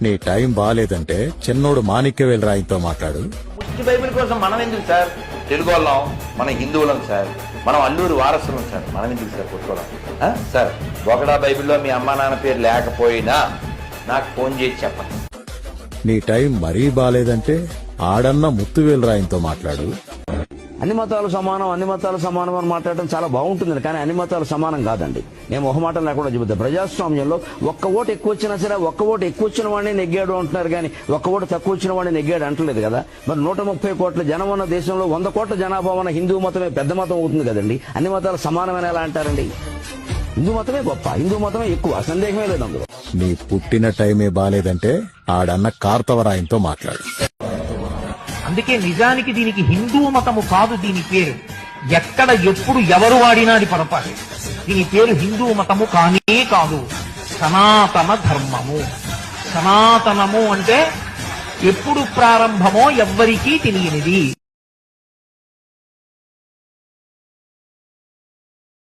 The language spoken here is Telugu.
నీ టైం బాగాలేదంటే చిన్నోడు మాణిక్యవేలు రాయితో మాట్లాడు. ముష్టి బైబిల్ కోసం మనం ఎందుకు సార్? తెలుగు వాళ్ళం, మన హిందువులం సార్, మనం అల్లూరు వారసులం సార్, మనం ఎందుకు సార్ కొట్టుకోవడం? సార్ బొగడా బైబిల్లో మీ అమ్మా నాన్న పేరు లేకపోయినా నాకు ఫోన్ చేసి చెప్పండి. నీ టైం మరీ బాగాలేదంటే ఆడన్న ముత్తువేలు రాయితో మాట్లాడు. అన్ని మతాలు సమానం, అన్ని మతాలు సమానం అని మాట్లాడటం చాలా బాగుంటుంది, కానీ అన్ని మతాలు సమానం కాదండి. నేను మొహమాటం లేకుండా చెబుతా. ప్రజాస్వామ్యంలో ఒక్క ఓటు ఎక్కువ వచ్చినా సరే ఒక్క ఓటు ఎక్కువ వచ్చిన వాడిని నెగ్గాడు అంటున్నారు, కానీ ఒక్క ఓటు తక్కువ వచ్చిన వాడిని నెగ్గాడు అంటలేదు కదా. మరి 130 కోట్ల జనం ఉన్న దేశంలో 100 కోట్ల జనాభా ఉన్న హిందూ మతమే పెద్ద మతం అవుతుంది కదండి. అన్ని మతాలు సమానమైన ఎలా అంటారండి? హిందూ మతమే గొప్ప, హిందూ మతమే ఎక్కువ, సందేహమే లేదు అందులో. నీ పుట్టిన టైమే బాగాలేదంటే ఆడన్న కార్తవరాయంతో మాట్లాడు. అందుకే నిజానికి దీనికి హిందూ మతము కాదు దీని పేరు. ఎక్కడ ఎప్పుడు ఎవరు వాడినా అది పొరపాటు. దీని పేరు హిందూ మతము కానే కాదు, సనాతన ధర్మము. సనాతనము అంటే ఎప్పుడు ప్రారంభమో ఎవ్వరికీ తెలియనిది.